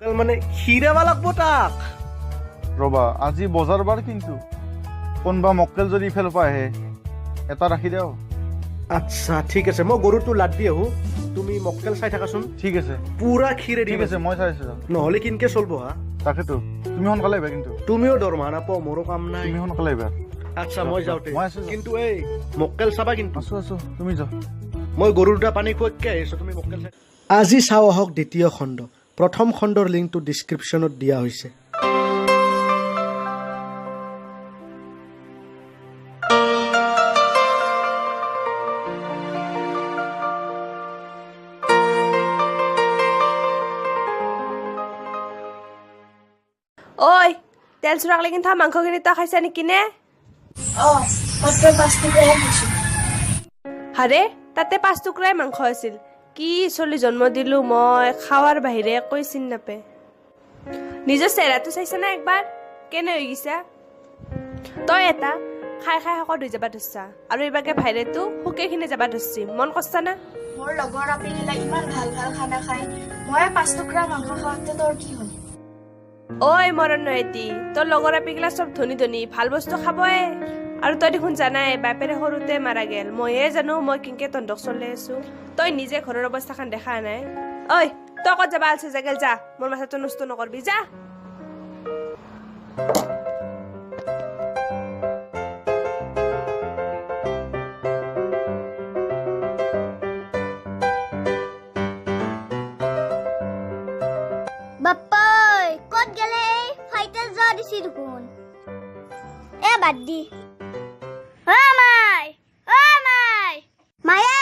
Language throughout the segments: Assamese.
মানে হিৰাবা লাগব তাক ৰবা আজি বজাৰ বাৰ কিন্তু কোনবা মক্কেল যদি ইফালৰ পৰা আহে এটা ৰাখি দিও। আচ্ছা ঠিক আছে মই গৰুটো লাদ দি আহো তুমি মক্কেল চাই থাকাচোন ঠিক আছে পুৰা ক্ষীৰে ঠিক আছে মই চাই আছো। নহলে কিনকে চলব হা তাকেতো তুমি সোনকালে আহিবা কিন্তু তুমিও দৰমহা নাপাও মোৰো কাম নাই তুমি সোনকালে আহিবা। আচ্ছা মই যাওঁতে মই আছো। কিন্তু এই মক্কেল চাবা কিন্তু আছো আছো তুমি যাও। মই গৰু দুটা পানী খুৱাকে আহিছো তুমি মক্কেল চাই আজি চাও আহক দ্বিতীয় খণ্ড প্ৰথম খণ্ডৰ লিংকটো ডিছক্ৰিপশ্যনত দিয়া হৈছে। ঐ তেল চোৰাক লাগি থোৱা মাংসখিনি তই খাইছা নেকি নে? মাত্ৰ 5 টুকুৰাই খাইছো। হাৰে তাতে 5 টুকুৰাই মাংস আছিল। কি চলি জন্ম দিলো মই খাৱাৰ বাহিৰে একোৱে চিন নাপে। নিজৰ চেহেৰাটো চাইছা না একবাৰ কেনে হৈ গৈছা? তই এটা খাই খাই শকত হৈ যাবা ধৰছা আৰু এইবাৰকে ভাইৰেটো শুকেখিনি যাবা ধৰছি মন কষ্টা না? মোৰ লগৰ আপীগিলা ইমান ভাল ভাল খানা খায়, মই 5 টুকুৰা মাংস খাওঁতে তোৰ কি হ'ল? ঐ মৰণ নহতি তোৰ লগৰ আপিগিলা চব ধনী ধনী ভাল বস্তু খাবয়ে আৰু তই দেখোন জানাই বাপেৰে সৰুতে মাৰা গেল। মইহে জানো মই কিনকে তন্দক চলাই আছো। তই নিজে ঘৰৰ অৱস্থাখন দেখা নাই। ঐ তই ক'ত যাবা আছে জাগেল যা মোৰ মাথাটো নষ্ট নকৰবি যা। বাপ্পাই ক'ত গেলে ফাইটাৰ যোৱা দিছি দেখোন এ বাদ দি মাই মায়ে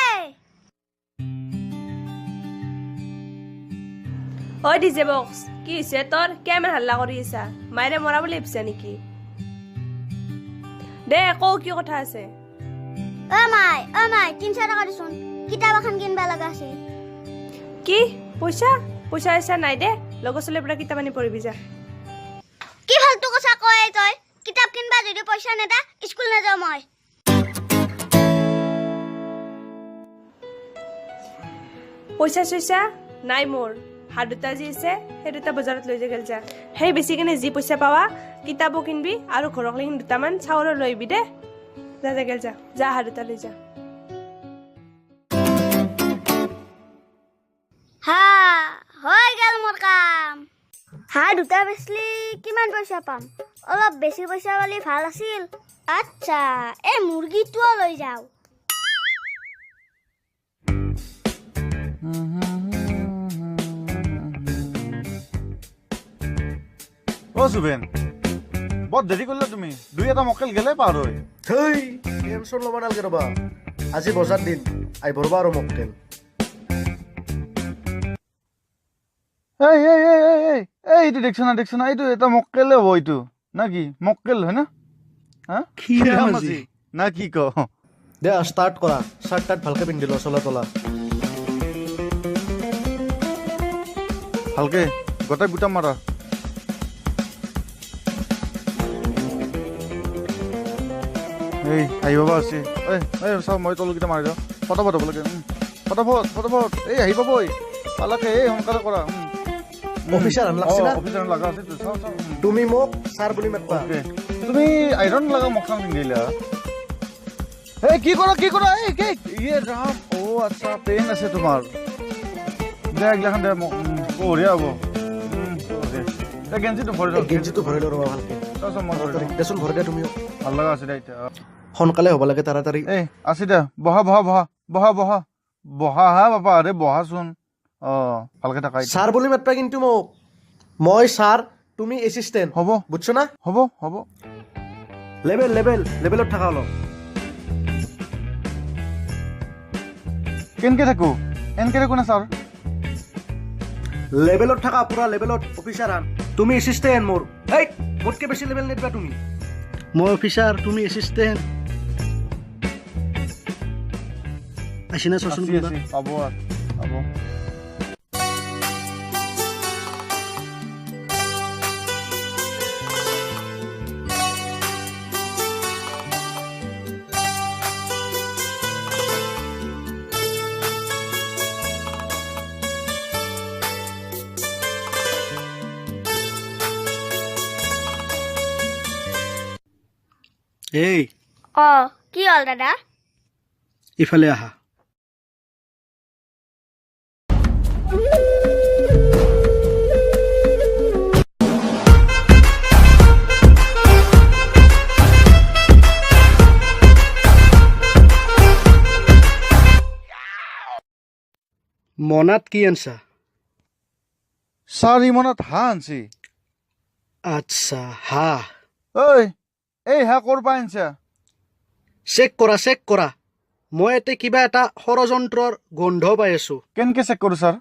ঐ ডিজে বক্স কি হৈছে তোৰ কেমেৰা হাল্লা কৰি আছা? মায়েৰে মৰা বুলি ভাবিছা নেকি? দে কও কি কথা আছে? মাই 300 টকা দিছোন কিতাপ এখন কিনবা লগা আছে। কি পইচা পইচা পইচা নাই দে লগৰ ছোৱালীৰ পৰা কিতাপ আনি পঢ়িবি যা। কি ফালতু কথা কয় তই? কিতাপ কিনবা যদি পইচা নেদা স্কুল নাযাওঁ মই। পইচা চইচা নাই মোৰ হাত দুটা যি আছে সেই দুটা বজাৰত লৈ যা গেল যা। সেই বেছি কিনে যি পইচা পাৱা কিতাপো কিনবি আৰু ঘৰক লাগি দুটামান চাউলো লৈ আহিবি দে। যা যা গেল যা যা হাত দুটা লৈ যা। হা হৈ গেল মোৰ কাম। হাঁহ দুটা বেচলি কিমান পইচা পাম? অলপ বেছি পইচা পালি ভাল আছিল। আচ্ছা এই মুৰ্গীটোও লৈ যাওঁ। অ সুবেন বৰ দেৰি কৰিলা তুমি। দুই এটা মক্কেল গেলে পাৰ হৈ। হেই টেনচন ল'ব নালাগে ৰ'বা আজি বজাৰ দিন আহিব ৰ'বা আৰু মক্কেল। এই এই এই এই এই এইটো দেখছ না এইটো এটা মক্কেলে হ'ব এইটো না কি? মক্কেল হয় না? হা ক্ষীৰা মাজি। না কি ক? দে ষ্টাৰ্ট কৰা চাৰ্ট তাত ভালকে পিন্ধি লোৱা চলা তলা ভালকে গোটাই বুটাম মাৰা। এই আহিব বা আছে। এই চাওঁ মই তলকেইটা মাৰি দিওঁ। ফটাফট হ'ব লাগে ফটাফট এই আহি পাব পালাকে এই সোনকালে কৰা। অফিচাৰ লাগছে না? অফিচাৰ লগা আছে চাওঁ তুমি মোক ছাৰ বুলি মাতবা। তুমি আইৰণ লগা মখান পিন্ধিলা। এই কি কৰা এই কি ইয়ে ৰাম অ আচ্ছা পেন আছে তোমাৰ। দে এইগিলাখান দে বঢ়িয়া হ'ব। গেঞ্জিটো ভৰি লওঁ। গেঞ্জিটো ভৰাই লওঁ ৰ'বা ভালকে। তাৰপিছত মই ভৰি লওঁ। দেচোন ভৰাই দিয়া তুমিও। ভাল লগা আছে দে এতিয়া। সোনকালে হ'ব লাগে তাড়াতাড়ি। এই আছে দে বহা হা বাপা আৰে বহাচোন। ভালকে থাকা ছাৰ বুলি মাতবা কিন্তু মোক। মই ছাৰ তুমি এছিষ্টেণ্ট হ'ব বুজছো না? হ'ব লেভেলত থাকা অলপ। কেনকে থাকো এনকে থাকো না ছাৰ। লেভেলত থাকা পুৰা লেভেলত অফিচাৰ আন। তুমি এছিষ্টেণ্ট মোৰ। এই মোতকে বেছি লেভেল নিদিবা তুমি। মই অফিচাৰ তুমি এছিষ্টেণ্ট। আহিছে না চোৱাচোন কোনোবা। পাব পাব। এই কি হ'ল দাদা? ইফালে আহা। মনাত কি আনছা? ছাৰ ইমানত হাঁহ আনছি। আচ্ছা হাঁহ। ঐ এই হাঁহ ক'ৰ পৰা আনছা? চেক কৰা মই ইয়াতে কিবা এটা ষড়যন্ত্ৰৰ গোন্ধ পাই আছো। কেনেকে চেক কৰোঁ ছাৰ?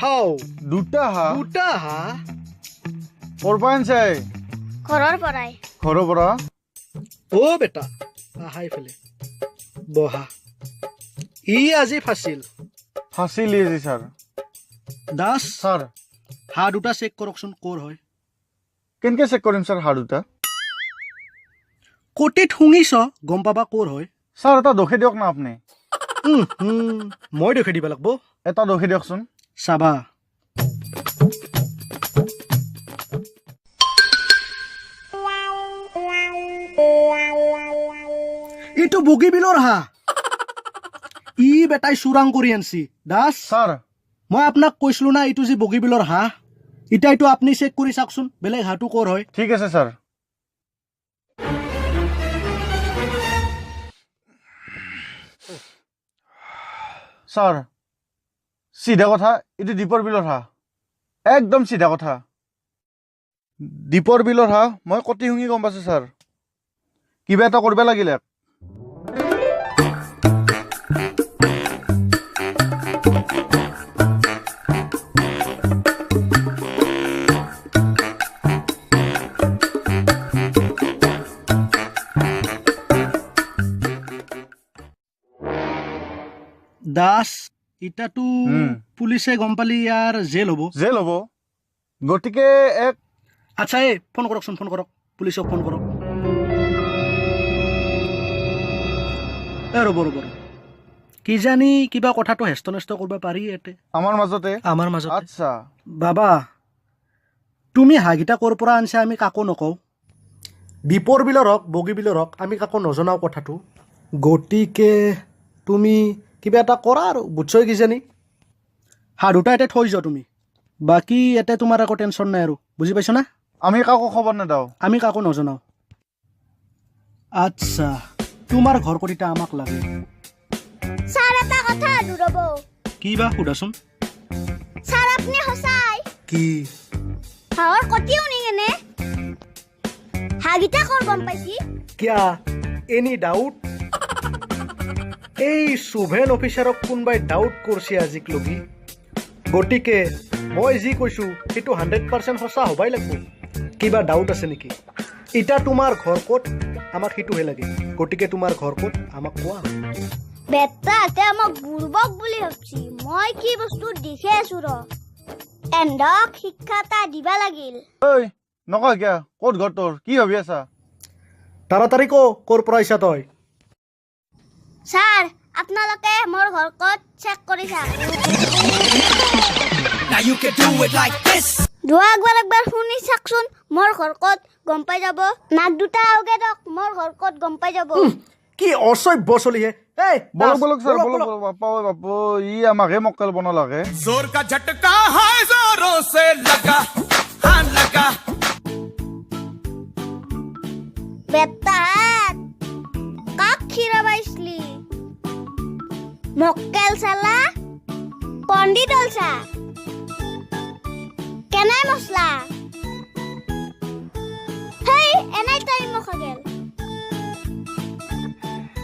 হাও দুটা হাঁহ দুটা হাঁহ ক'ৰ পৰা আনছা? ঘৰৰ পৰাই। ঘৰৰ পৰা? অ' বেটা আহা ইফালে বহা। ই আজি ফাঁচিল। ফাঁচিলি আজি ছাৰ। দাস ছাৰ হাঁহ দুটা চেক কৰকচোন ক'ৰ হয়। কেনেকে চেক কৰিম ছাৰ হাঁহ দুটা? কটিত শুঙিছ গম পাবা ক'ৰ হয়। ছাৰ এটা দখি দিয়ক না আপুনি। মই দেখুৱাই দিব লাগিব। এটা দখি দিয়কচোন। চাবা এইটো বগীবিলৰ হাঁহ। ই বেটাই চোৰাং কৰি আনছি। দাস ছাৰ মই আপোনাক কৈছিলো না এইটো যে বগীবিলৰ হাঁহ। এতিয়া এইটো আপুনি চেক কৰি চাওকচোন বেলেগ হাঁহটো ক'ৰ হয়। ঠিক আছে ছাৰ। ছাৰ চিধা কথা, এইটো দীপৰ বিলৰ হাঁহ। একদম চিধা কথা। দীপৰ বিলৰ হাঁহ মই কটি শুঙি গম পাইছোঁ ছাৰ। কিবা এটা কৰিব লাগিলে। দাস এতিয়াতো পুলিচে গম পালি ইয়াৰ জেল হ'ব। জেল হ'ব। গতিকে আচ্ছা এই ফোন কৰকচোন, ফোন কৰক পুলিচক ফোন কৰক। ৰ'ব কিজানি কিবা কথাটো হেষ্ট নেষ্ট কৰিব পাৰি ইয়াতে আমাৰ মাজতে। আচ্ছা বাবা তুমি হাঁহকেইটা ক'ৰ পৰা আনছা আমি কাকো নকওঁ। দীপৰ বিলৰ হওক বগীবিলৰ হওক আমি কাকো নজনাওঁ কথাটো। গতিকে তুমি কিবা এটা কৰা আৰু বুজছই কিজানি। হাঁহ দুটা ইয়াতে থৈ যোৱা তুমি। বাকী ইয়াতে তোমাৰ একো টেনশ্যন নাই আৰু বুজি পাইছ না। আমি কাকো খবৰ নেদাওঁ। আমি কাকো নজনাওঁ। আচ্ছা তোমাৰ ঘৰ ক'ত এতিয়া আমাক লাগে। ছাৰ এটা কথা সুধো ৰ'ব। কি বা সোধাচোন। ছাৰ আপুনি সঁচাই কি হাঁহৰ কটি শুনি কেনে হাঁহকেইটা ক'ৰ গম পাইছি? কিয়া এনি ডাউট? এই চুভেন অফিচাৰক কোনোবাই ডাউট কৰিছে আজিক লগি। গতিকে মই যি কৈছোঁ সেইটো 100% সঁচা হ'বাই লাগিব। কিবা ডাউট আছে নেকি? এতিয়া তোমাৰ ঘৰ ক'ত আমাক সেইটোহে লাগে। গতিকে তোমাৰ ঘৰ ক'ত আমাক কোৱা। বেটাহঁতে আমাক বুৰ্বক বুলি ভাবছি। মই কি বস্তু দেখি আছো ৰ। এন্দক শিক্ষা এটা দিবা লাগিল। ঐ নকয় কিয়া, ক'ত ঘৰ তোৰ? কি ভাবি আছা? তাড়াতাড়ি ক'ৰ পৰা আহিছা তই? ছাৰ আপোনালোকে মোৰ ঘৰ ক'ত চেক কৰি চাওক। একবাৰ শুনি চাওকচোন মোৰ ঘৰ ক'ত গম পাই যাব। নাক দুটা আউগে দক মোৰ ঘৰ ক'ত গম পাই যাব। কি অসভ্য চলিহে। এই বলক ছাৰ বলক বাপু ই আমাকহে মক্কেল বনাব লাগে। जोर का झटका है जोरों से लगा हाँ लगा। বেটাহাত কাক খিৰা বাইছলি? মক্কেল চালা পণ্ডিত অলছা কেনাই মছলা। হেই এনেই টাইম মুখা গেল।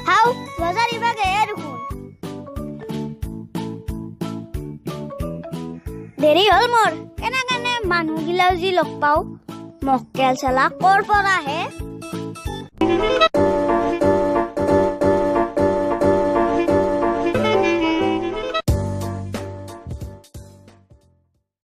হাও বজাৰ ইবাগে দেখোন। দেৰি হ'ল মোৰ। কেনে মানুহগিলাও যি লগ পাওঁ। মক্কেল চালা ক'ৰ পৰা আহে?